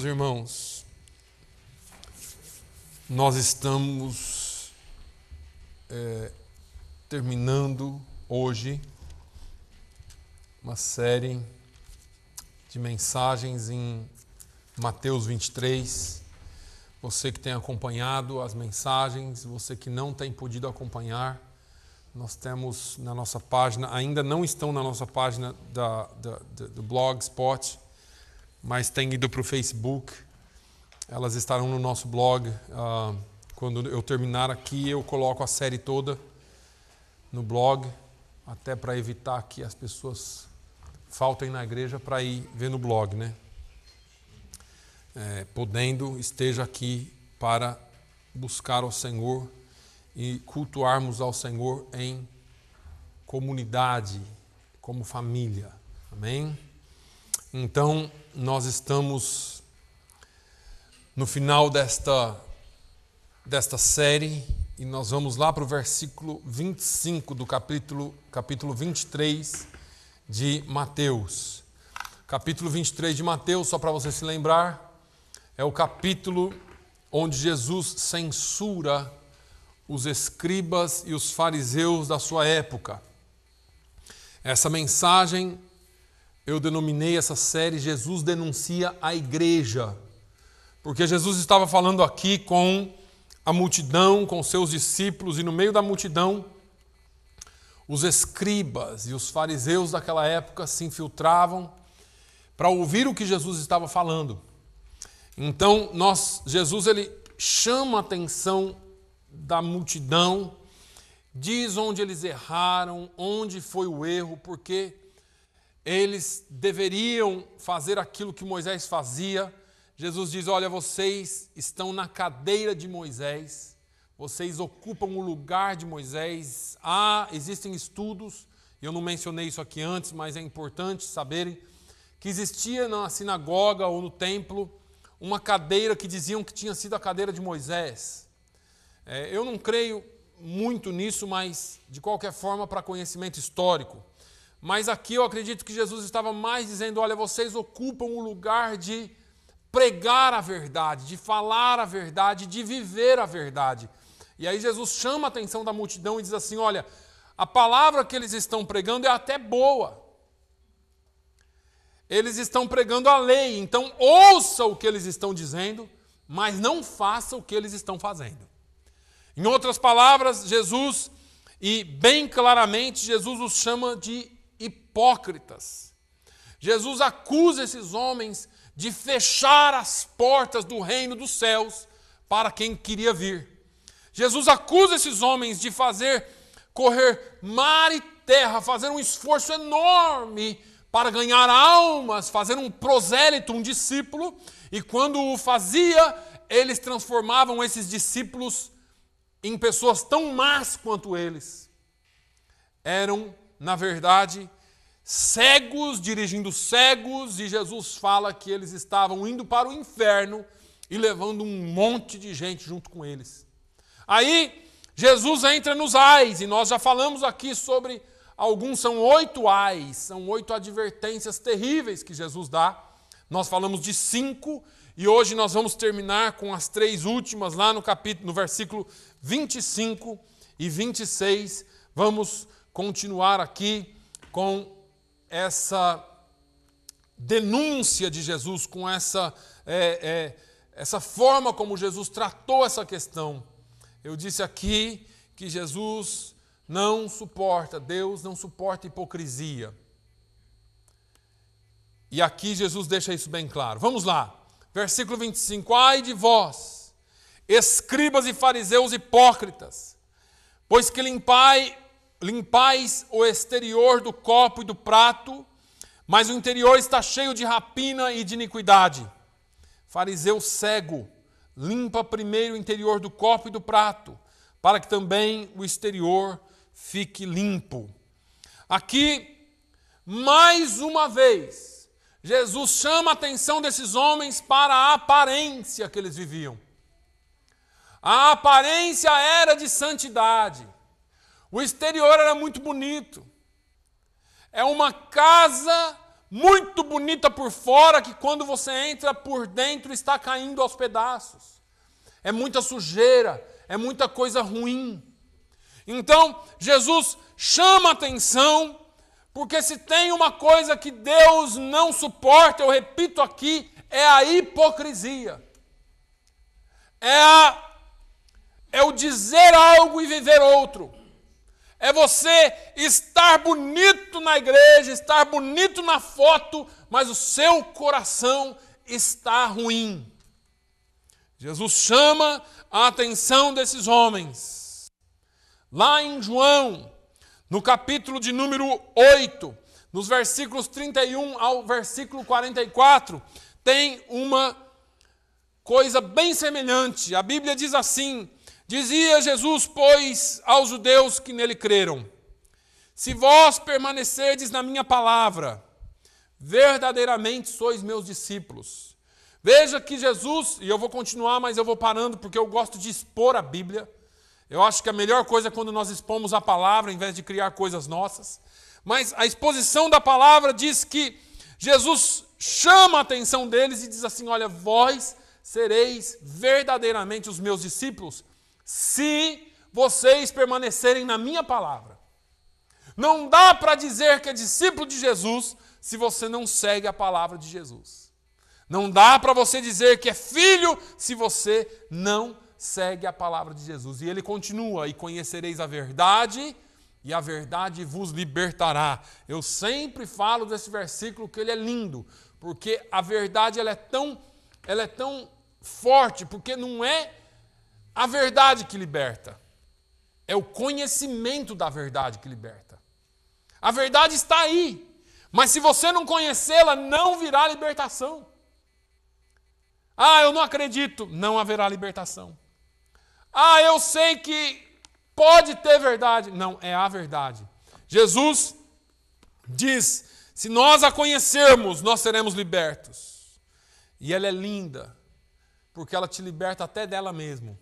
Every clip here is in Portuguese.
Meus irmãos, nós estamos terminando hoje uma série de mensagens em Mateus 23. Você que tem acompanhado as mensagens, você que não tem podido acompanhar, nós temos na nossa página, ainda não estão na nossa página do Blogspot, mas tem ido para o Facebook. Elas estarão no nosso blog. Quando eu terminar aqui, eu coloco a série toda no blog, até para evitar que as pessoas faltem na igreja para ir ver no blog, né? Podendo, esteja aqui para buscar ao Senhor e cultuarmos ao Senhor em comunidade, como família. Amém? Então, nós estamos no final desta série e nós vamos lá para o versículo 25 do capítulo 23 de Mateus. Capítulo 23 de Mateus, só para você se lembrar, é o capítulo onde Jesus censura os escribas e os fariseus da sua época. Essa mensagem, eu denominei essa série Jesus denuncia a igreja, porque Jesus estava falando aqui com a multidão, com seus discípulos, e no meio da multidão, os escribas e os fariseus daquela época se infiltravam para ouvir o que Jesus estava falando. Então, Jesus ele chama a atenção da multidão, diz onde eles erraram, onde foi o erro, porque eles deveriam fazer aquilo que Moisés fazia. Jesus diz, olha, vocês estão na cadeira de Moisés, vocês ocupam o lugar de Moisés. Existem estudos, eu não mencionei isso aqui antes, mas é importante saberem, que existia na sinagoga ou no templo uma cadeira que diziam que tinha sido a cadeira de Moisés. Eu não creio muito nisso, mas de qualquer forma para conhecimento histórico. Mas aqui eu acredito que Jesus estava mais dizendo, olha, vocês ocupam o lugar de pregar a verdade, de falar a verdade, de viver a verdade. E aí Jesus chama a atenção da multidão e diz assim, olha, a palavra que eles estão pregando é até boa. Eles estão pregando a lei, então ouça o que eles estão dizendo, mas não faça o que eles estão fazendo. Em outras palavras, Jesus, e bem claramente, Jesus os chama de hipócritas. Jesus acusa esses homens de fechar as portas do reino dos céus para quem queria vir. Jesus acusa esses homens de fazer correr mar e terra, fazer um esforço enorme para ganhar almas, fazer um prosélito, um discípulo, e quando o fazia, eles transformavam esses discípulos em pessoas tão más quanto eles. Eram, na verdade, cegos dirigindo cegos, e Jesus fala que eles estavam indo para o inferno e levando um monte de gente junto com eles. Aí, Jesus entra nos ais, e nós já falamos aqui sobre alguns, são 8 ais, são 8 advertências terríveis que Jesus dá. Nós falamos de 5, e hoje nós vamos terminar com as 3 últimas, lá no versículo 25 e 26. Vamos continuar aqui com essa denúncia de Jesus, com essa forma como Jesus tratou essa questão. Eu disse aqui que Jesus não suporta, Deus não suporta hipocrisia. E aqui Jesus deixa isso bem claro. Vamos lá, versículo 25. Ai de vós, escribas e fariseus hipócritas, pois que limpais o exterior do copo e do prato, mas o interior está cheio de rapina e de iniquidade. Fariseu cego, limpa primeiro o interior do copo e do prato, para que também o exterior fique limpo. Aqui, mais uma vez, Jesus chama a atenção desses homens para a aparência que eles viviam. A aparência era de santidade. O exterior era muito bonito. É uma casa muito bonita por fora, que quando você entra por dentro está caindo aos pedaços. É muita sujeira, é muita coisa ruim. Então, Jesus chama a atenção, porque se tem uma coisa que Deus não suporta, eu repito aqui, é a hipocrisia. É o dizer algo e viver outro. É você estar bonito na igreja, estar bonito na foto, mas o seu coração está ruim. Jesus chama a atenção desses homens. Lá em João, no capítulo de número 8, nos versículos 31 ao versículo 44, tem uma coisa bem semelhante. A Bíblia diz assim: dizia Jesus, pois, aos judeus que nele creram: se vós permanecerdes na minha palavra, verdadeiramente sois meus discípulos. Veja que Jesus, e eu vou continuar, mas eu vou parando porque eu gosto de expor a Bíblia. Eu acho que a melhor coisa é quando nós expomos a palavra, em vez de criar coisas nossas. Mas a exposição da palavra diz que Jesus chama a atenção deles e diz assim: olha, vós sereis verdadeiramente os meus discípulos, se vocês permanecerem na minha palavra. Não dá para dizer que é discípulo de Jesus se você não segue a palavra de Jesus. Não dá para você dizer que é filho se você não segue a palavra de Jesus. E ele continua: e conhecereis a verdade, e a verdade vos libertará. Eu sempre falo desse versículo que ele é lindo, porque a verdade ela é tão forte, porque não é a verdade que liberta, é o conhecimento da verdade que liberta. A verdade está aí, mas se você não conhecê-la, não virá libertação. Ah, eu não acredito, não haverá libertação. Ah, eu sei que pode ter verdade, não, é a verdade. Jesus diz: se nós a conhecermos, nós seremos libertos. E ela é linda, porque ela te liberta até dela mesmo.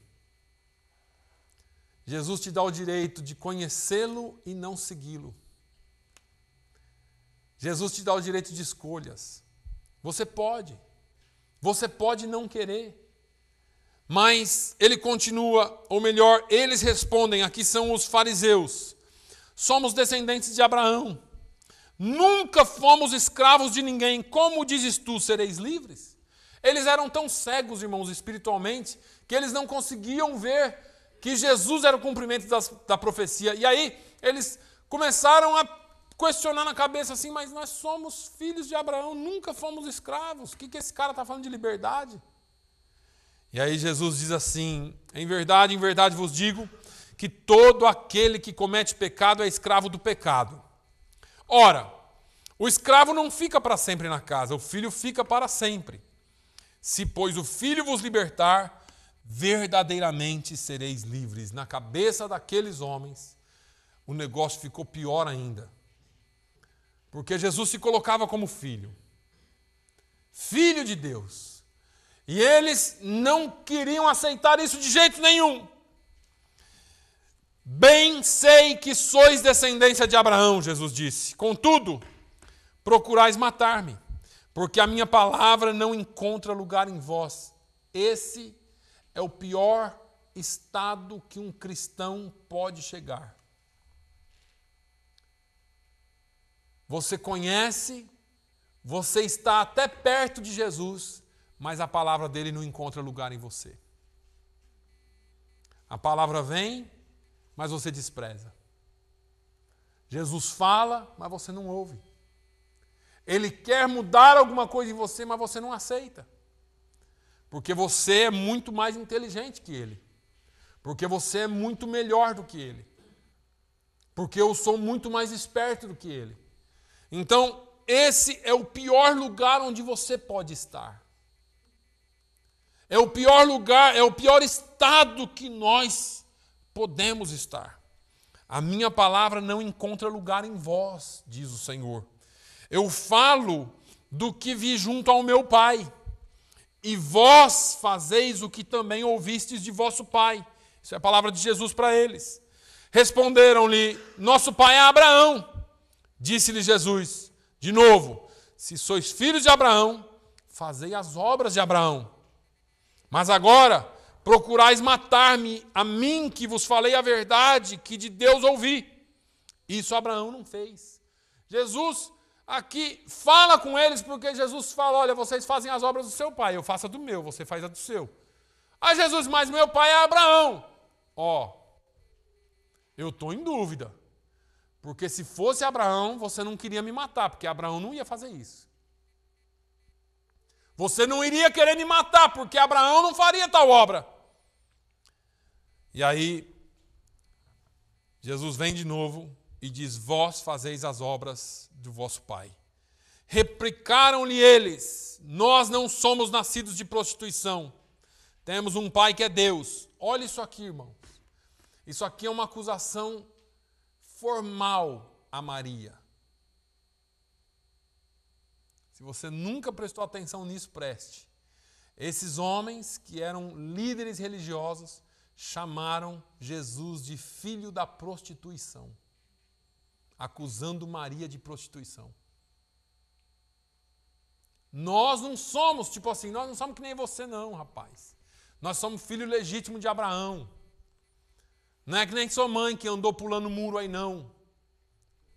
Jesus te dá o direito de conhecê-lo e não segui-lo. Jesus te dá o direito de escolhas. Você pode não querer. Mas ele continua, ou melhor, eles respondem, aqui são os fariseus: somos descendentes de Abraão, nunca fomos escravos de ninguém, como dizes tu, sereis livres? Eles eram tão cegos, irmãos, espiritualmente, que eles não conseguiam ver que Jesus era o cumprimento da profecia. E aí eles começaram a questionar na cabeça assim: mas nós somos filhos de Abraão, nunca fomos escravos, o que esse cara está falando de liberdade? E aí Jesus diz assim: em verdade vos digo, que todo aquele que comete pecado é escravo do pecado. Ora, o escravo não fica para sempre na casa, o filho fica para sempre. Se, pois, o filho vos libertar, verdadeiramente sereis livres. Na cabeça daqueles homens, o negócio ficou pior ainda. Porque Jesus se colocava como filho. Filho de Deus. E eles não queriam aceitar isso de jeito nenhum. Bem sei que sois descendência de Abraão, Jesus disse. Contudo, procurais matar-me, porque a minha palavra não encontra lugar em vós. Esse é o pior estado que um cristão pode chegar. Você conhece, você está até perto de Jesus, mas a palavra dele não encontra lugar em você. A palavra vem, mas você despreza. Jesus fala, mas você não ouve. Ele quer mudar alguma coisa em você, mas você não aceita. Porque você é muito mais inteligente que ele. Porque você é muito melhor do que ele. Porque eu sou muito mais esperto do que ele. Então, esse é o pior lugar onde você pode estar. É o pior lugar, é o pior estado que nós podemos estar. A minha palavra não encontra lugar em vós, diz o Senhor. Eu falo do que vi junto ao meu Pai, e vós fazeis o que também ouvistes de vosso pai. Isso é a palavra de Jesus para eles. Responderam-lhe: nosso pai é Abraão. Disse-lhe Jesus, de novo: se sois filhos de Abraão, fazei as obras de Abraão. Mas agora procurais matar-me, a mim que vos falei a verdade, que de Deus ouvi. Isso Abraão não fez. Jesus aqui fala com eles, porque Jesus fala, olha, vocês fazem as obras do seu pai, eu faço a do meu, você faz a do seu. Aí Jesus, mas meu pai é Abraão. Eu estou em dúvida. Porque se fosse Abraão, você não queria me matar, porque Abraão não ia fazer isso. Você não iria querer me matar, porque Abraão não faria tal obra. E aí, Jesus vem de novo e diz, vós fazeis as obras do vosso pai. Replicaram-lhe eles, nós não somos nascidos de prostituição. Temos um pai que é Deus. Olha isso aqui, irmãos. Isso aqui é uma acusação formal a Maria. Se você nunca prestou atenção nisso, preste. Esses homens que eram líderes religiosos chamaram Jesus de filho da prostituição, acusando Maria de prostituição. Nós não somos, tipo assim, nós não somos que nem você não, rapaz. Nós somos filho legítimo de Abraão. Não é que nem sua mãe que andou pulando muro aí, não.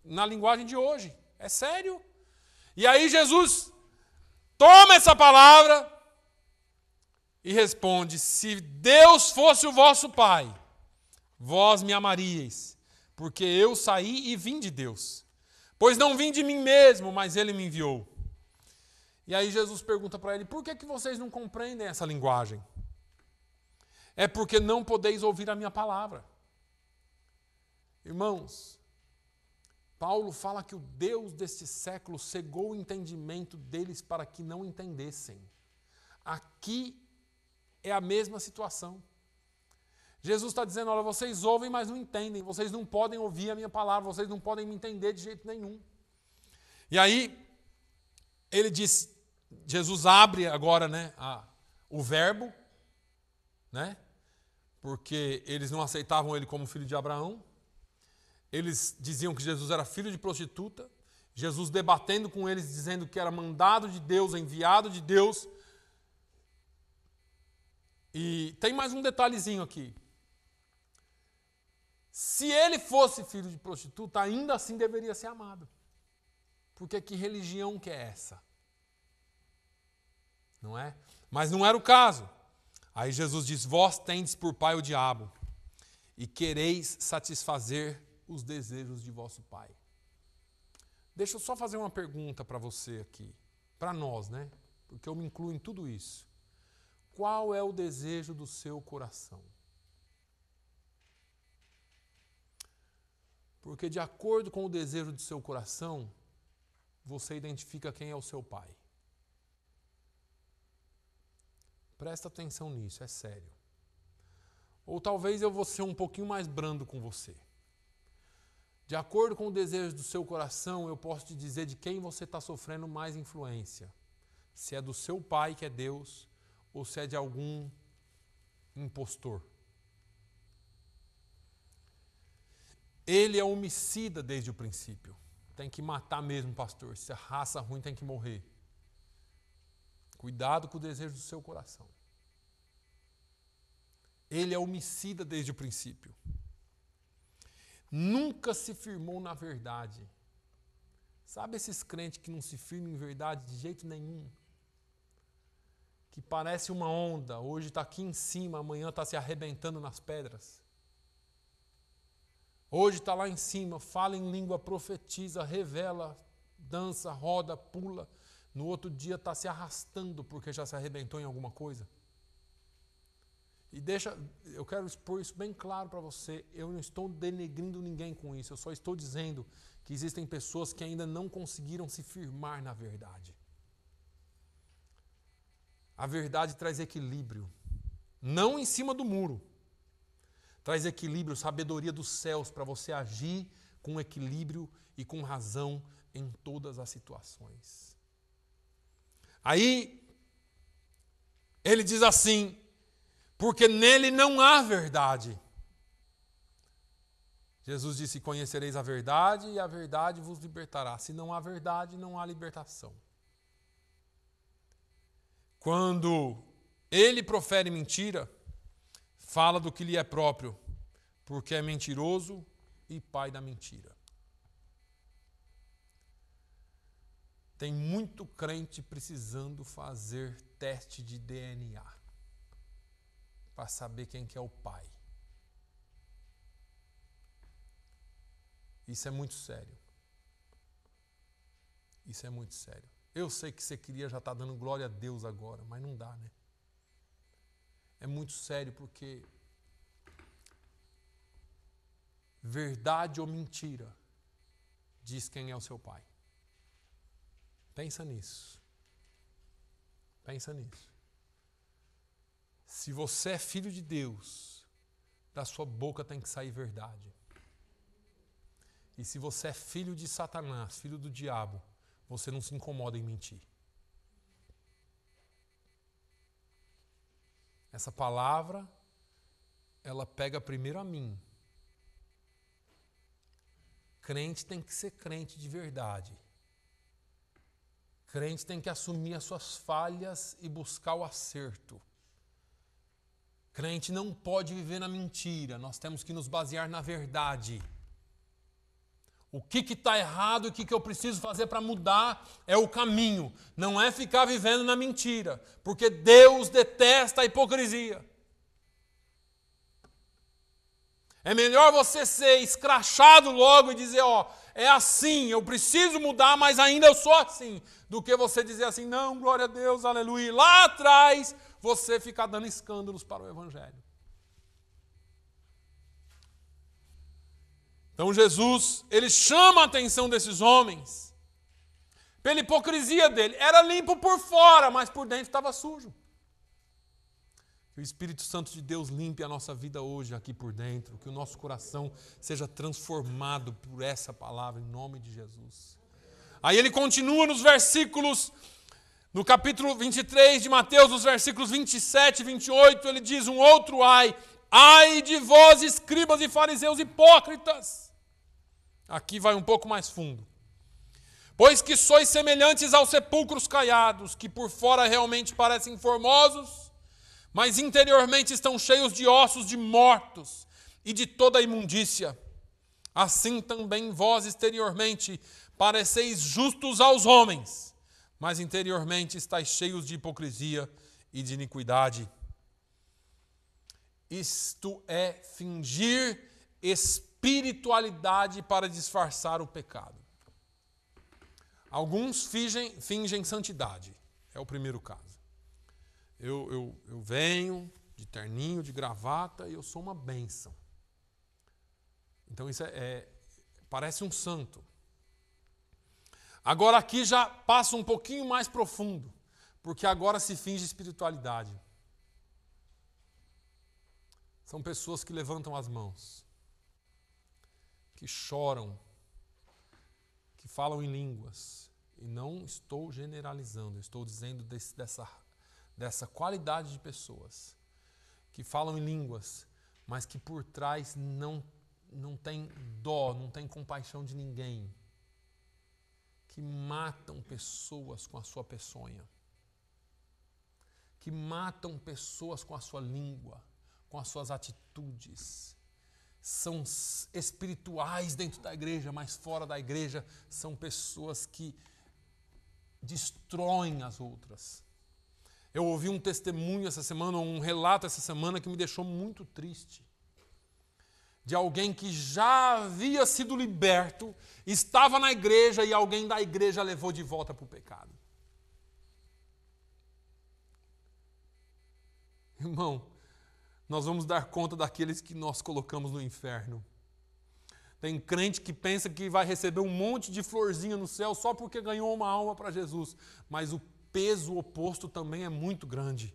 Na linguagem de hoje. É sério. E aí Jesus toma essa palavra e responde, se Deus fosse o vosso pai, vós me amaríeis, porque eu saí e vim de Deus. Pois não vim de mim mesmo, mas ele me enviou. E aí Jesus pergunta para ele, por que vocês não compreendem essa linguagem? É porque não podeis ouvir a minha palavra. Irmãos, Paulo fala que o Deus deste século cegou o entendimento deles para que não entendessem. Aqui é a mesma situação. Jesus está dizendo, olha, vocês ouvem, mas não entendem. Vocês não podem ouvir a minha palavra, vocês não podem me entender de jeito nenhum. E aí, ele diz, Jesus abre agora, o verbo, porque eles não aceitavam ele como filho de Abraão. Eles diziam que Jesus era filho de prostituta. Jesus debatendo com eles, dizendo que era mandado de Deus, enviado de Deus. E tem mais um detalhezinho aqui. Se ele fosse filho de prostituta, ainda assim deveria ser amado. Porque que religião que é essa? Não é? Mas não era o caso. Aí Jesus diz, vós tendes por pai o diabo, e quereis satisfazer os desejos de vosso pai. Deixa eu só fazer uma pergunta para você aqui, para nós, porque eu me incluo em tudo isso. Qual é o desejo do seu coração? Porque de acordo com o desejo do seu coração, você identifica quem é o seu pai. Presta atenção nisso, é sério. Ou talvez eu vou ser um pouquinho mais brando com você. De acordo com o desejo do seu coração, eu posso te dizer de quem você está sofrendo mais influência. Se é do seu pai, que é Deus, ou se é de algum impostor. Ele é homicida desde o princípio. Tem que matar mesmo, pastor. Se é raça ruim, tem que morrer. Cuidado com o desejo do seu coração. Ele é homicida desde o princípio. Nunca se firmou na verdade. Sabe esses crentes que não se firmam em verdade de jeito nenhum? Que parece uma onda, hoje está aqui em cima, amanhã está se arrebentando nas pedras. Hoje está lá em cima, fala em língua, profetiza, revela, dança, roda, pula. No outro dia está se arrastando porque já se arrebentou em alguma coisa. E eu quero expor isso bem claro para você, eu não estou denegrindo ninguém com isso, eu só estou dizendo que existem pessoas que ainda não conseguiram se firmar na verdade. A verdade traz equilíbrio, não em cima do muro. Traz equilíbrio, sabedoria dos céus para você agir com equilíbrio e com razão em todas as situações. Aí, ele diz assim, porque nele não há verdade. Jesus disse, conhecereis a verdade e a verdade vos libertará. Se não há verdade, não há libertação. quando ele profere mentira, fala do que lhe é próprio, porque é mentiroso e pai da mentira. Tem muito crente precisando fazer teste de DNA para saber quem que é o pai. Isso é muito sério. Isso é muito sério. Eu sei que você queria já estar dando glória a Deus agora, mas não dá, né? É muito sério porque verdade ou mentira diz quem é o seu pai. Pensa nisso. Pensa nisso. Se você é filho de Deus, da sua boca tem que sair verdade. E se você é filho de Satanás, filho do diabo, você não se incomoda em mentir. Essa palavra, ela pega primeiro a mim. Crente tem que ser crente de verdade. Crente tem que assumir as suas falhas e buscar o acerto. Crente não pode viver na mentira. Nós temos que nos basear na verdade. O que está errado e o que eu preciso fazer para mudar é o caminho. Não é ficar vivendo na mentira. Porque Deus detesta a hipocrisia. É melhor você ser escrachado logo e dizer, é assim, eu preciso mudar, mas ainda eu sou assim. Do que você dizer assim, não, glória a Deus, aleluia. E lá atrás, você ficar dando escândalos para o Evangelho. Então Jesus, ele chama a atenção desses homens pela hipocrisia dele. Era limpo por fora, mas por dentro estava sujo. Que o Espírito Santo de Deus limpe a nossa vida hoje aqui por dentro. Que o nosso coração seja transformado por essa palavra, em nome de Jesus. Aí ele continua nos versículos, no capítulo 23 de Mateus, nos versículos 27 e 28, ele diz um outro ai. Ai de vós, escribas e fariseus hipócritas. Aqui vai um pouco mais fundo. Pois que sois semelhantes aos sepulcros caiados, que por fora realmente parecem formosos, mas interiormente estão cheios de ossos de mortos e de toda a imundícia. Assim também vós exteriormente pareceis justos aos homens, mas interiormente estáis cheios de hipocrisia e de iniquidade. Isto é fingir espiritualidade para disfarçar o pecado. Alguns fingem santidade. É o primeiro caso. Eu venho de terninho, de gravata, e eu sou uma bênção. Então isso parece um santo. Agora aqui já passa um pouquinho mais profundo, porque agora se finge espiritualidade. São pessoas que levantam as mãos, que choram, que falam em línguas. E não estou generalizando, estou dizendo dessa qualidade de pessoas que falam em línguas, mas que por trás não tem dó, não tem compaixão de ninguém, que matam pessoas com a sua peçonha, que matam pessoas com a sua língua, com as suas atitudes. São espirituais dentro da igreja, mas fora da igreja são pessoas que destroem as outras. Eu ouvi um testemunho essa semana, um relato essa semana que me deixou muito triste. De alguém que já havia sido liberto, estava na igreja e alguém da igreja levou de volta para o pecado. Irmão, nós vamos dar conta daqueles que nós colocamos no inferno. Tem crente que pensa que vai receber um monte de florzinha no céu só porque ganhou uma alma para Jesus. Mas o peso oposto também é muito grande.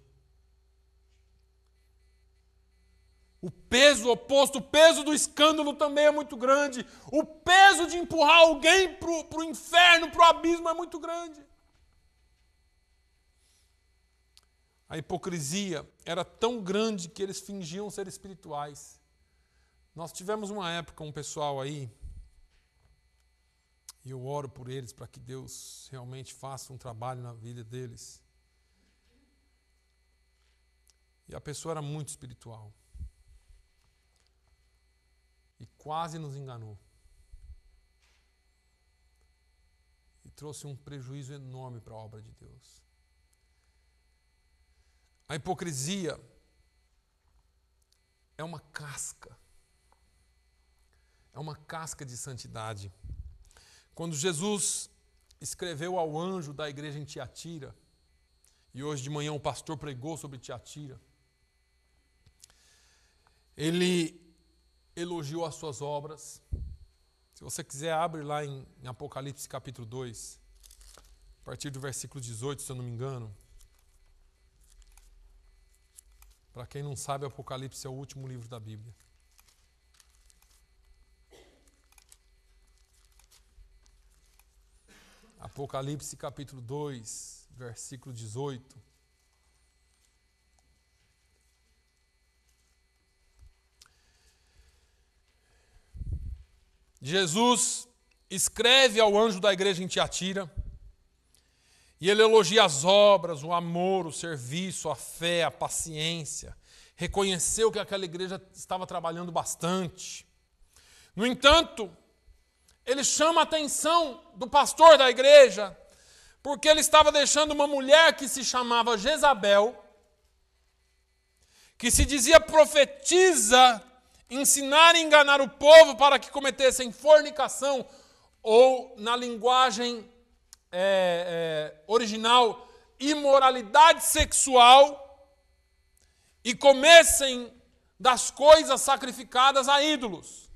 O peso oposto, o peso do escândalo também é muito grande. O peso de empurrar alguém para o inferno, para o abismo é muito grande. A hipocrisia era tão grande que eles fingiam ser espirituais. Nós tivemos uma época, um pessoal aí, e eu oro por eles para que Deus realmente faça um trabalho na vida deles. E a pessoa era muito espiritual. E quase nos enganou. E trouxe um prejuízo enorme para a obra de Deus. A hipocrisia é uma casca. É uma casca de santidade. Quando Jesus escreveu ao anjo da igreja em Tiatira, e hoje de manhã o pastor pregou sobre Tiatira, ele elogiou as suas obras. Se você quiser, abre lá em Apocalipse capítulo 2, a partir do versículo 18, se eu não me engano. Para quem não sabe, Apocalipse é o último livro da Bíblia. Apocalipse capítulo 2, versículo 18. Jesus escreve ao anjo da igreja em Tiatira, e ele elogia as obras, o amor, o serviço, a fé, a paciência. Reconheceu que aquela igreja estava trabalhando bastante. No entanto, ele chama a atenção do pastor da igreja, porque ele estava deixando uma mulher que se chamava Jezabel, que se dizia profetisa, ensinar e enganar o povo para que cometessem fornicação, ou, na linguagem original, imoralidade sexual, e comessem das coisas sacrificadas a ídolos.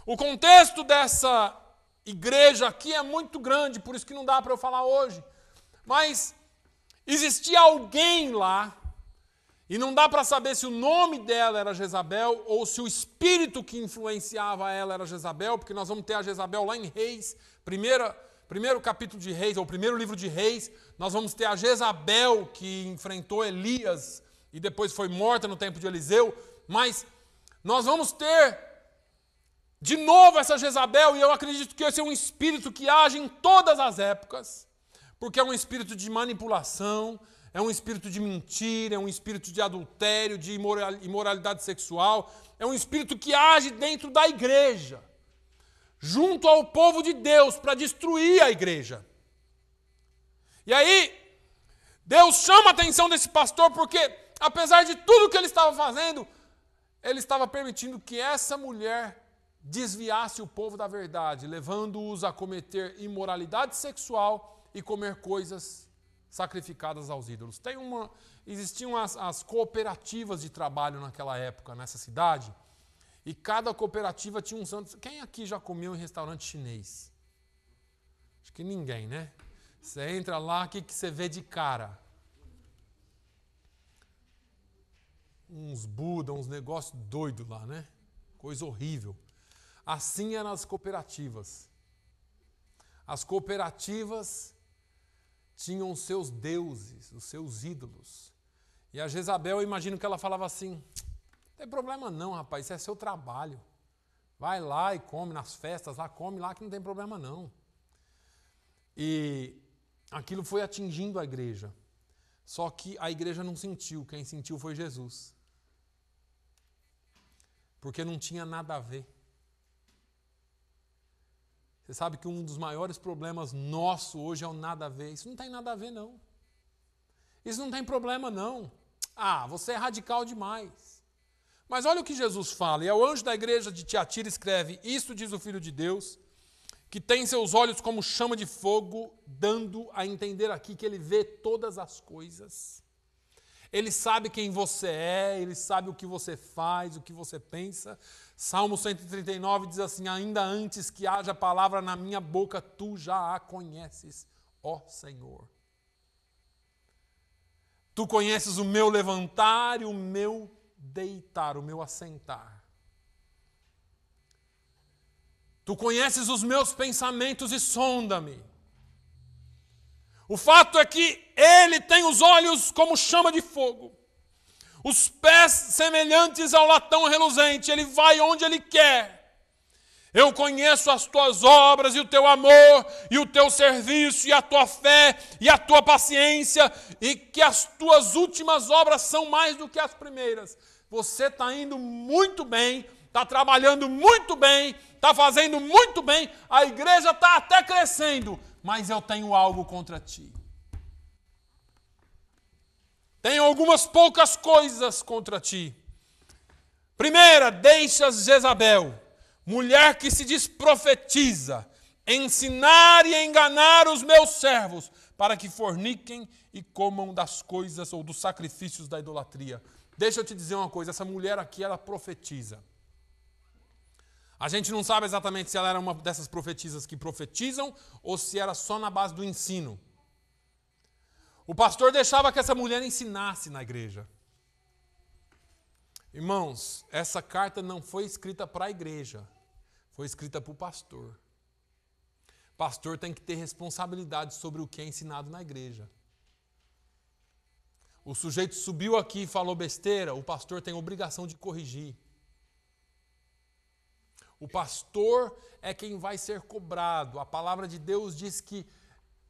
O contexto dessa igreja aqui é muito grande, por isso que não dá para eu falar hoje. Mas existia alguém lá, e não dá para saber se o nome dela era Jezabel ou se o espírito que influenciava ela era Jezabel, porque nós vamos ter a Jezabel lá em Reis, primeiro capítulo de Reis, ou o primeiro livro de Reis, nós vamos ter a Jezabel que enfrentou Elias e depois foi morta no tempo de Eliseu, mas nós vamos ter de novo essa Jezabel, e eu acredito que esse é um espírito que age em todas as épocas, porque é um espírito de manipulação, é um espírito de mentira, é um espírito de adultério, de imoralidade sexual, é um espírito que age dentro da igreja, junto ao povo de Deus, para destruir a igreja. E aí, Deus chama a atenção desse pastor, porque apesar de tudo que ele estava fazendo, ele estava permitindo que essa mulher desviasse o povo da verdade, levando-os a cometer imoralidade sexual e comer coisas sacrificadas aos ídolos. Existiam as cooperativas de trabalho naquela época, nessa cidade, e cada cooperativa tinha um santo. Quem aqui já comeu em restaurante chinês? Acho que ninguém, né? Você entra lá, o que você vê de cara? Uns Buda, uns negócios doidos lá, né? Coisa horrível. Assim eram as cooperativas. As cooperativas tinham os seus deuses, os seus ídolos. E a Jezabel, eu imagino que ela falava assim: não tem problema não, rapaz, isso é seu trabalho. Vai lá e come nas festas, lá come lá que não tem problema não. E aquilo foi atingindo a igreja. Só que a igreja não sentiu, quem sentiu foi Jesus. Porque não tinha nada a ver. Você sabe que um dos maiores problemas nosso hoje é o nada a ver. Isso não tem nada a ver, não. Isso não tem problema, não. Ah, você é radical demais. Mas olha o que Jesus fala. E o anjo da igreja de Tiatira escreve: isto diz o Filho de Deus, que tem seus olhos como chama de fogo, dando a entender aqui que ele vê todas as coisas. Ele sabe quem você é, ele sabe o que você faz, o que você pensa. Salmo 139 diz assim: ainda antes que haja palavra na minha boca, tu já a conheces, ó Senhor. Tu conheces o meu levantar e o meu deitar, o meu assentar. Tu conheces os meus pensamentos e sonda-me. O fato é que ele tem os olhos como chama de fogo, os pés semelhantes ao latão reluzente, ele vai onde ele quer. Eu conheço as tuas obras e o teu amor e o teu serviço e a tua fé e a tua paciência e que as tuas últimas obras são mais do que as primeiras. Você está indo muito bem, está trabalhando muito bem, está fazendo muito bem, a igreja está até crescendo, mas eu tenho algo contra ti. Tenho algumas poucas coisas contra ti. Primeira, deixas Jezabel, mulher que se diz profetiza, ensinar e enganar os meus servos, para que forniquem e comam das coisas ou dos sacrifícios da idolatria. Deixa eu te dizer uma coisa, essa mulher aqui, ela profetiza. A gente não sabe exatamente se ela era uma dessas profetisas que profetizam ou se era só na base do ensino. O pastor deixava que essa mulher ensinasse na igreja. Irmãos, essa carta não foi escrita para a igreja, foi escrita para o pastor. O pastor tem que ter responsabilidade sobre o que é ensinado na igreja. O sujeito subiu aqui e falou besteira, o pastor tem a obrigação de corrigir. O pastor é quem vai ser cobrado. A palavra de Deus diz que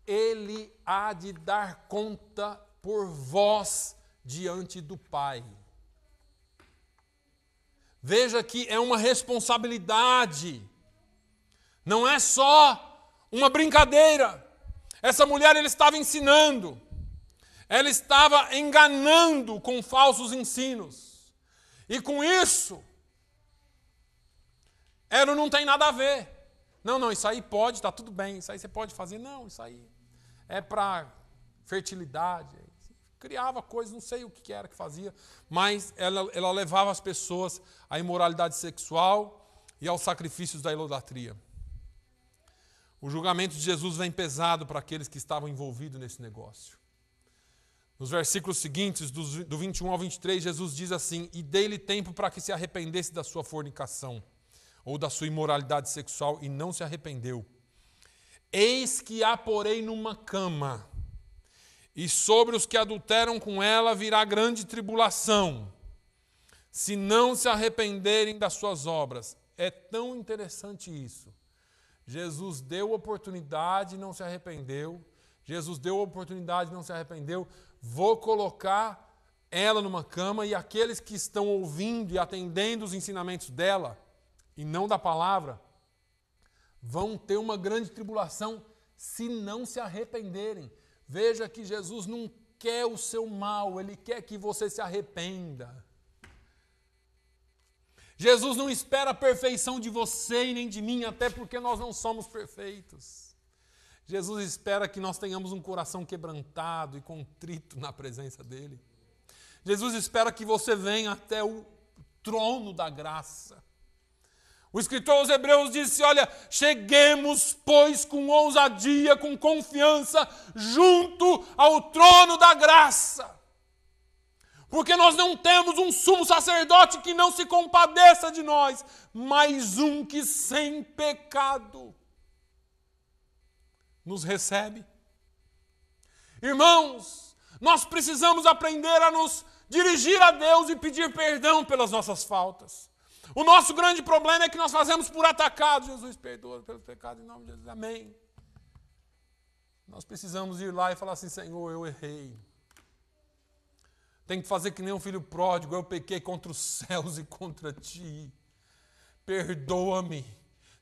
ele há de dar conta por vós diante do Pai. Veja que é uma responsabilidade. Não é só uma brincadeira. Essa mulher, ela estava ensinando. Ela estava enganando com falsos ensinos. E com isso, ela não tem nada a ver. Não, isso aí pode, está tudo bem. Isso aí você pode fazer. Não, isso aí é para fertilidade. Criava coisas, não sei o que era que fazia, mas ela levava as pessoas à imoralidade sexual e aos sacrifícios da idolatria. O julgamento de Jesus vem pesado para aqueles que estavam envolvidos nesse negócio. Nos versículos seguintes, do 21 ao 23, Jesus diz assim: e dei-lhe tempo para que se arrependesse da sua fornicação, ou da sua imoralidade sexual, e não se arrependeu. Eis que a porei numa cama, e sobre os que adulteram com ela virá grande tribulação, se não se arrependerem das suas obras. É tão interessante isso. Jesus deu oportunidade e não se arrependeu. Jesus deu oportunidade e não se arrependeu. Vou colocar ela numa cama e aqueles que estão ouvindo e atendendo os ensinamentos dela, e não da palavra, vão ter uma grande tribulação se não se arrependerem. Veja que Jesus não quer o seu mal, Ele quer que você se arrependa. Jesus não espera a perfeição de você e nem de mim, até porque nós não somos perfeitos. Jesus espera que nós tenhamos um coração quebrantado e contrito na presença dEle. Jesus espera que você venha até o trono da graça. O escritor aos Hebreus disse: olha, cheguemos, pois, com ousadia, com confiança, junto ao trono da graça. Porque nós não temos um sumo sacerdote que não se compadeça de nós, mas um que sem pecado nos recebe. Irmãos, nós precisamos aprender a nos dirigir a Deus e pedir perdão pelas nossas faltas. O nosso grande problema é que nós fazemos por atacado. Jesus, perdoa pelos pecados em nome de Jesus. Amém. Nós precisamos ir lá e falar assim: Senhor, eu errei. Tem que fazer que nem um filho pródigo. Eu pequei contra os céus e contra ti. Perdoa-me.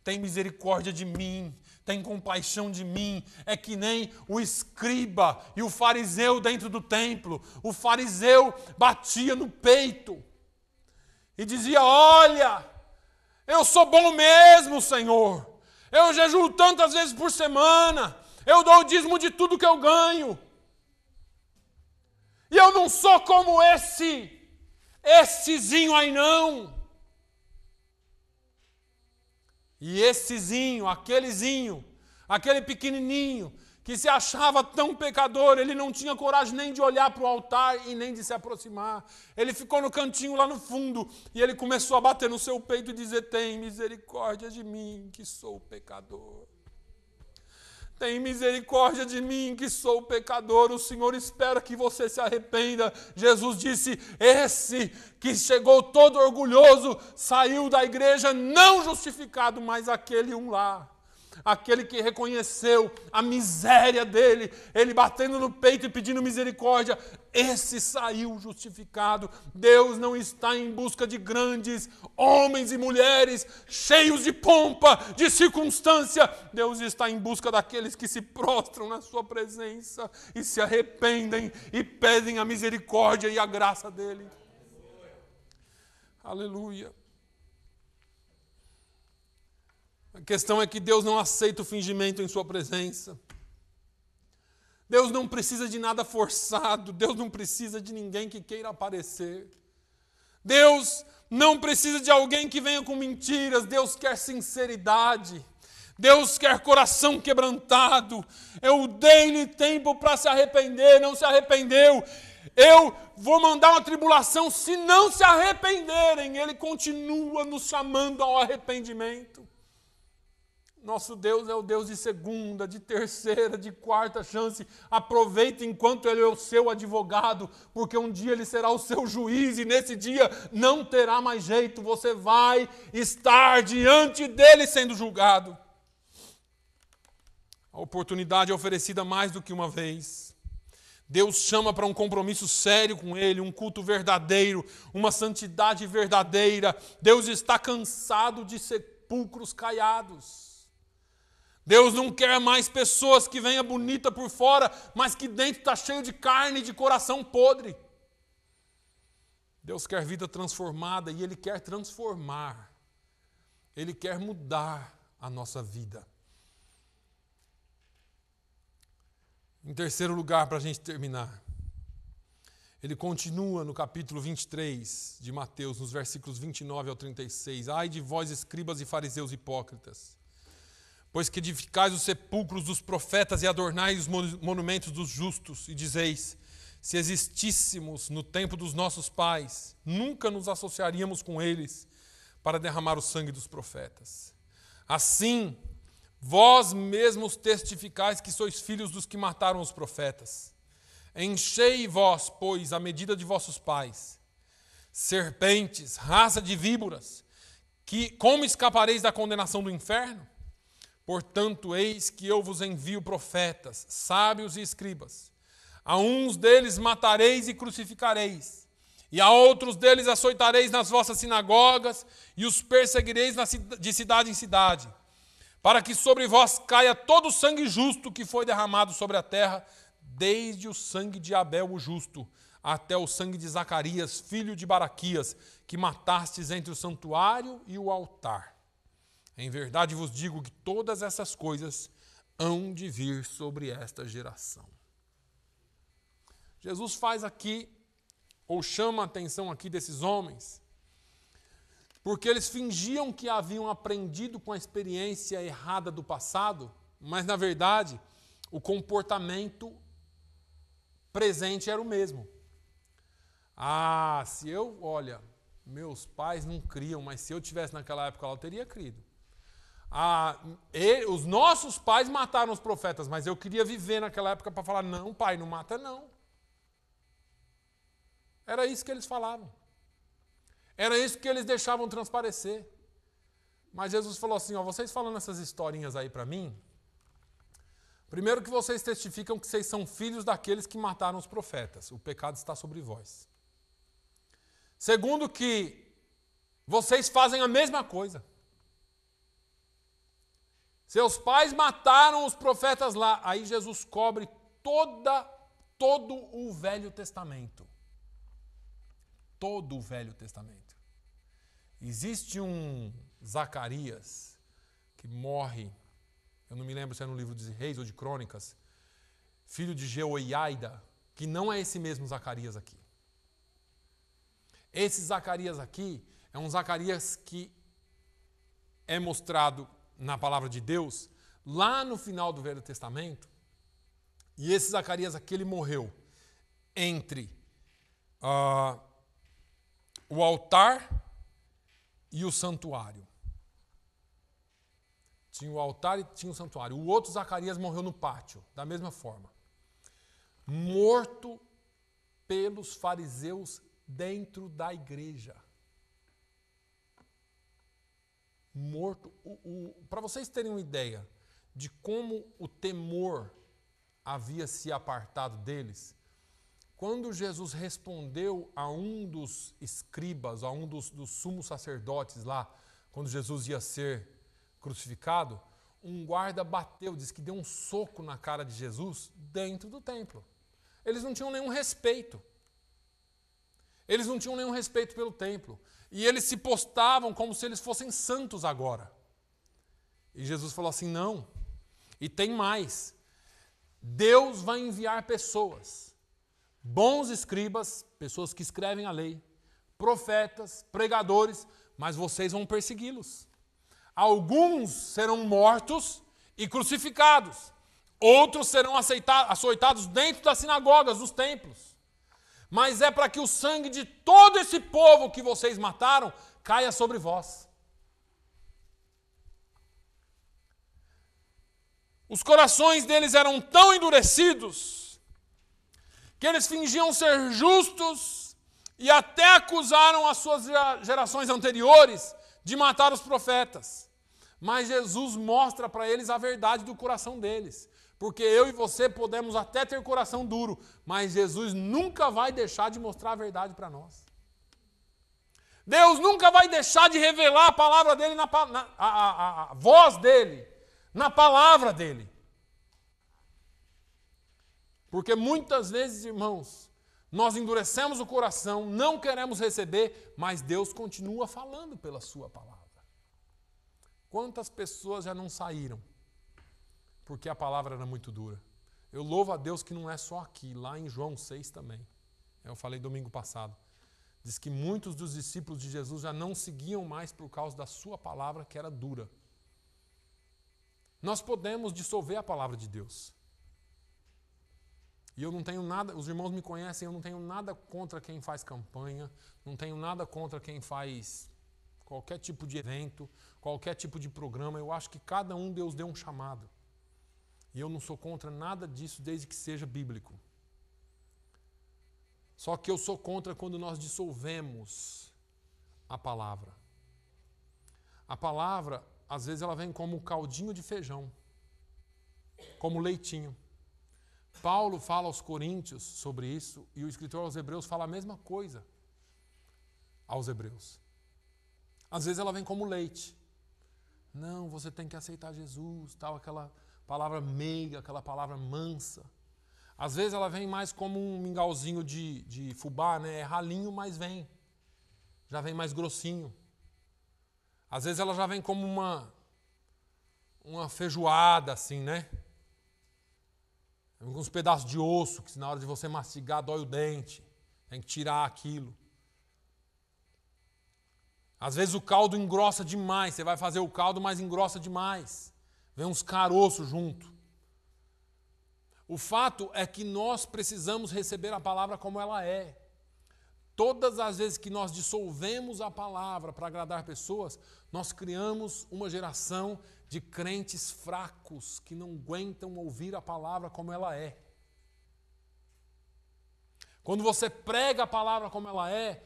Tem misericórdia de mim. Tem compaixão de mim. É que nem o escriba e o fariseu dentro do templo. O fariseu batia no peito e dizia: olha, eu sou bom mesmo, Senhor. Eu jejuo tantas vezes por semana. Eu dou o dízimo de tudo que eu ganho. E eu não sou como essezinho aí não. E essezinho, aquele pequenininho, que se achava tão pecador, ele não tinha coragem nem de olhar para o altar e nem de se aproximar. Ele ficou no cantinho lá no fundo e ele começou a bater no seu peito e dizer: tem misericórdia de mim, que sou pecador. Tem misericórdia de mim, que sou pecador. O Senhor espera que você se arrependa. Jesus disse, esse que chegou todo orgulhoso, saiu da igreja não justificado, mas aquele lá. Aquele que reconheceu a miséria dele, ele batendo no peito e pedindo misericórdia, esse saiu justificado. Deus não está em busca de grandes homens e mulheres cheios de pompa, de circunstância. Deus está em busca daqueles que se prostram na sua presença e se arrependem e pedem a misericórdia e a graça dele. Aleluia. A questão é que Deus não aceita o fingimento em sua presença. Deus não precisa de nada forçado. Deus não precisa de ninguém que queira aparecer. Deus não precisa de alguém que venha com mentiras. Deus quer sinceridade. Deus quer coração quebrantado. Eu dei-lhe tempo para se arrepender, não se arrependeu. Eu vou mandar uma tribulação se não se arrependerem. Ele continua nos chamando ao arrependimento. Nosso Deus é o Deus de segunda, de terceira, de quarta chance. Aproveite enquanto Ele é o seu advogado, porque um dia Ele será o seu juiz e nesse dia não terá mais jeito. Você vai estar diante dEle sendo julgado. A oportunidade é oferecida mais do que uma vez. Deus chama para um compromisso sério com Ele, um culto verdadeiro, uma santidade verdadeira. Deus está cansado de sepulcros caiados. Deus não quer mais pessoas que venham bonita por fora, mas que dentro está cheio de carne e de coração podre. Deus quer vida transformada e Ele quer transformar. Ele quer mudar a nossa vida. Em terceiro lugar, para a gente terminar, ele continua no capítulo 23 de Mateus, nos versículos 29 ao 36. Ai de vós, escribas e fariseus hipócritas, pois que edificais os sepulcros dos profetas e adornais os monumentos dos justos, e dizeis, se existíssemos no tempo dos nossos pais, nunca nos associaríamos com eles para derramar o sangue dos profetas. Assim, vós mesmos testificais que sois filhos dos que mataram os profetas. Enchei vós, pois, a medida de vossos pais. Serpentes, raça de víboras, que como escapareis da condenação do inferno? Portanto, eis que eu vos envio profetas, sábios e escribas. A uns deles matareis e crucificareis, e a outros deles açoitareis nas vossas sinagogas, e os perseguireis de cidade em cidade, para que sobre vós caia todo o sangue justo que foi derramado sobre a terra, desde o sangue de Abel o justo, até o sangue de Zacarias, filho de Baraquias, que matastes entre o santuário e o altar. Em verdade vos digo que todas essas coisas hão de vir sobre esta geração. Jesus faz aqui, ou chama a atenção aqui desses homens, porque eles fingiam que haviam aprendido com a experiência errada do passado, mas na verdade o comportamento presente era o mesmo. Meus pais não criam, mas se eu tivesse naquela época lá, eu teria crido. Os nossos pais mataram os profetas, mas eu queria viver naquela época para falar, não, pai, não mata não. Era isso que eles falavam. Era isso que eles deixavam transparecer. Mas Jesus falou assim, vocês falando essas historinhas aí para mim, primeiro que vocês testificam que vocês são filhos daqueles que mataram os profetas. O pecado está sobre vós. Segundo que vocês fazem a mesma coisa. Seus pais mataram os profetas lá. Aí Jesus cobre todo o Velho Testamento. Todo o Velho Testamento. Existe um Zacarias que morre, eu não me lembro se é no livro de Reis ou de Crônicas, filho de Jeoiada, que não é esse mesmo Zacarias aqui. Esse Zacarias aqui é um Zacarias que é mostrado na palavra de Deus, lá no final do Velho Testamento, e esse Zacarias aqui, ele morreu entre o altar e o santuário. Tinha o altar e tinha o santuário. O outro Zacarias morreu no pátio, da mesma forma. Morto pelos fariseus dentro da igreja. Morto. Para vocês terem uma ideia de como o temor havia se apartado deles, quando Jesus respondeu a um dos escribas, a um dos sumos sacerdotes lá, quando Jesus ia ser crucificado, um guarda bateu, disse que deu um soco na cara de Jesus dentro do templo. Eles não tinham nenhum respeito. Eles não tinham nenhum respeito pelo templo. E eles se postavam como se eles fossem santos agora. E Jesus falou assim, não. E tem mais. Deus vai enviar pessoas, bons escribas, pessoas que escrevem a lei, profetas, pregadores, mas vocês vão persegui-los. Alguns serão mortos e crucificados. Outros serão açoitados dentro das sinagogas, dos templos. Mas é para que o sangue de todo esse povo que vocês mataram caia sobre vós. Os corações deles eram tão endurecidos que eles fingiam ser justos e até acusaram as suas gerações anteriores de matar os profetas. Mas Jesus mostra para eles a verdade do coração deles. Porque eu e você podemos até ter coração duro, mas Jesus nunca vai deixar de mostrar a verdade para nós. Deus nunca vai deixar de revelar a palavra dele, a voz dele, na palavra dele. Porque muitas vezes, irmãos, nós endurecemos o coração, não queremos receber, mas Deus continua falando pela sua palavra. Quantas pessoas já não saíram? Porque a palavra era muito dura. Eu louvo a Deus que não é só aqui, lá em João 6 também. Eu falei domingo passado. Diz que muitos dos discípulos de Jesus já não seguiam mais por causa da sua palavra que era dura. Nós podemos dissolver a palavra de Deus. E eu não tenho nada, os irmãos me conhecem, eu não tenho nada contra quem faz campanha, não tenho nada contra quem faz qualquer tipo de evento, qualquer tipo de programa. Eu acho que cada um Deus deu um chamado. E eu não sou contra nada disso desde que seja bíblico. Só que eu sou contra quando nós dissolvemos a palavra. A palavra, às vezes, ela vem como caldinho de feijão, como leitinho. Paulo fala aos Coríntios sobre isso e o escritor aos Hebreus fala a mesma coisa aos Hebreus. Às vezes ela vem como leite. Não, você tem que aceitar Jesus, tal, aquela palavra meiga, aquela palavra mansa. Às vezes ela vem mais como um mingauzinho de fubá, né? É ralinho, mas vem. Já vem mais grossinho. Às vezes ela já vem como uma feijoada, assim, né? Uns pedaços de osso, que na hora de você mastigar dói o dente. Tem que tirar aquilo. Às vezes o caldo engrossa demais. Você vai fazer o caldo, mas engrossa demais. Vem uns caroços junto. O fato é que nós precisamos receber a palavra como ela é. Todas as vezes que nós dissolvemos a palavra para agradar pessoas, nós criamos uma geração de crentes fracos que não aguentam ouvir a palavra como ela é. Quando você prega a palavra como ela é,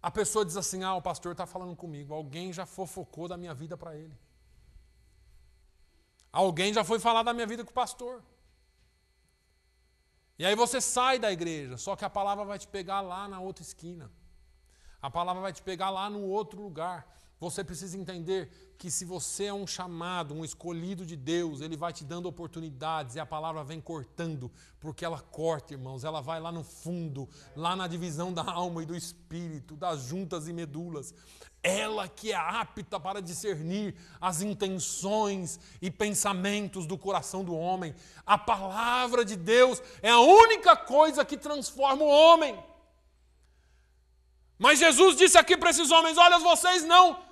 a pessoa diz assim, o pastor está falando comigo, alguém já fofocou da minha vida para ele. Alguém já foi falar da minha vida com o pastor. E aí você sai da igreja, só que a palavra vai te pegar lá na outra esquina. A palavra vai te pegar lá no outro lugar. Você precisa entender que se você é um chamado, um escolhido de Deus, Ele vai te dando oportunidades e a palavra vem cortando, porque ela corta, irmãos, ela vai lá no fundo, lá na divisão da alma e do espírito, das juntas e medulas. Ela que é apta para discernir as intenções e pensamentos do coração do homem. A palavra de Deus é a única coisa que transforma o homem. Mas Jesus disse aqui para esses homens, olha, vocês não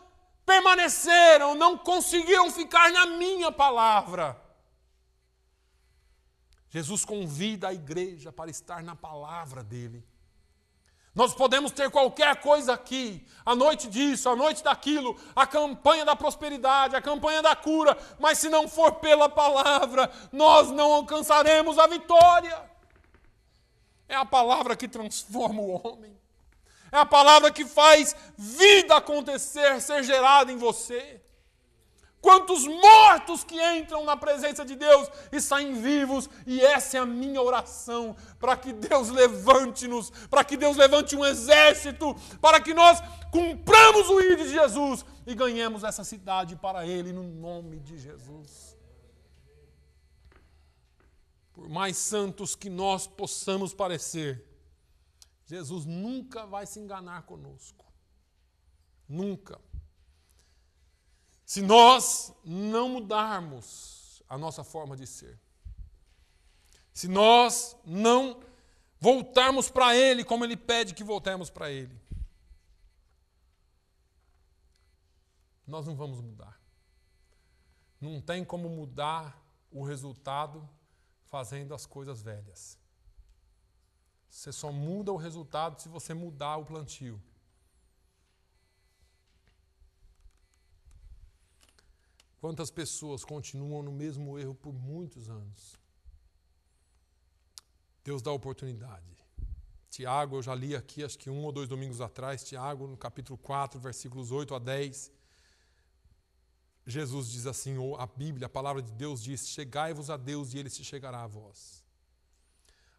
permaneceram, não conseguiram ficar na minha palavra. Jesus convida a igreja para estar na palavra dele. Nós podemos ter qualquer coisa aqui, a noite disso, a noite daquilo, a campanha da prosperidade, a campanha da cura, mas se não for pela palavra, nós não alcançaremos a vitória. É a palavra que transforma o homem. É a palavra que faz vida acontecer, ser gerada em você. Quantos mortos que entram na presença de Deus e saem vivos. E essa é a minha oração, para que Deus levante-nos, para que Deus levante um exército, para que nós cumpramos o ID de Jesus e ganhemos essa cidade para Ele, no nome de Jesus. Por mais santos que nós possamos parecer, Jesus nunca vai se enganar conosco. Nunca. Se nós não mudarmos a nossa forma de ser, se nós não voltarmos para Ele como Ele pede que voltemos para Ele, nós não vamos mudar. Não tem como mudar o resultado fazendo as coisas velhas. Você só muda o resultado se você mudar o plantio. Quantas pessoas continuam no mesmo erro por muitos anos? Deus dá oportunidade. Tiago, eu já li aqui, acho que 1 ou 2 domingos atrás, Tiago, no capítulo 4, versículos 8 a 10. Jesus diz assim, ou a Bíblia, a palavra de Deus diz, chegai-vos a Deus e Ele se chegará a vós.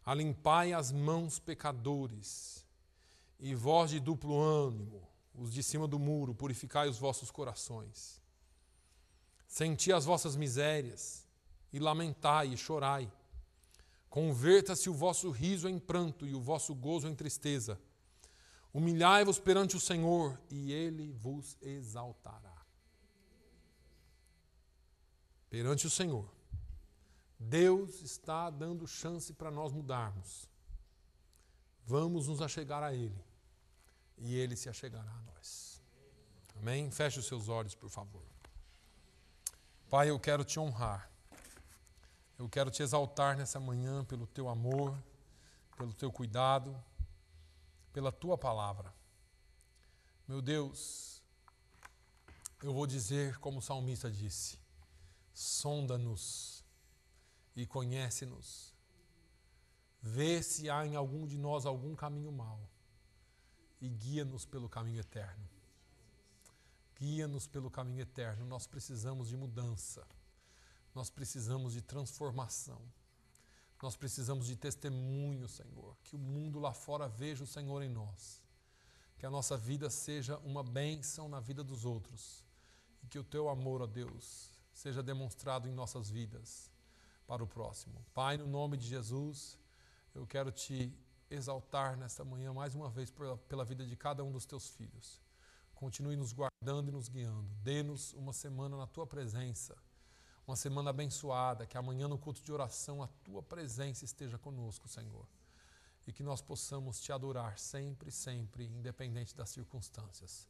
Alimpai as mãos, pecadores, e vós de duplo ânimo, os de cima do muro, purificai os vossos corações. Senti as vossas misérias, e lamentai e chorai. Converta-se o vosso riso em pranto e o vosso gozo em tristeza. Humilhai-vos perante o Senhor, e Ele vos exaltará. Perante o Senhor, Deus está dando chance para nós mudarmos. Vamos nos achegar a Ele, e Ele se achegará a nós. Amém? Feche os seus olhos, por favor. Pai, eu quero te honrar. Eu quero te exaltar nessa manhã pelo teu amor, pelo teu cuidado, pela tua palavra. Meu Deus, eu vou dizer como o salmista disse, sonda-nos e conhece-nos. Vê se há em algum de nós algum caminho mau e guia-nos pelo caminho eterno. Guia-nos pelo caminho eterno. Nós precisamos de mudança. Nós precisamos de transformação. Nós precisamos de testemunho, Senhor. Que o mundo lá fora veja o Senhor em nós. Que a nossa vida seja uma bênção na vida dos outros. E que o teu amor, ó Deus, seja demonstrado em nossas vidas para o próximo. Pai, no nome de Jesus, eu quero te exaltar nesta manhã mais uma vez pela vida de cada um dos teus filhos. Continue nos guardando e nos guiando. Dê-nos uma semana na tua presença, uma semana abençoada, que amanhã no culto de oração a tua presença esteja conosco, Senhor. E que nós possamos te adorar sempre, sempre, independente das circunstâncias.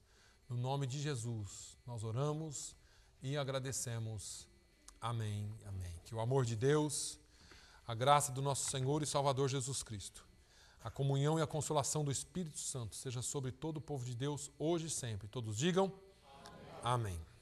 No nome de Jesus, nós oramos e agradecemos. Amém, amém. Que o amor de Deus, a graça do nosso Senhor e Salvador Jesus Cristo, a comunhão e a consolação do Espírito Santo seja sobre todo o povo de Deus, hoje e sempre. Todos digam amém. Amém.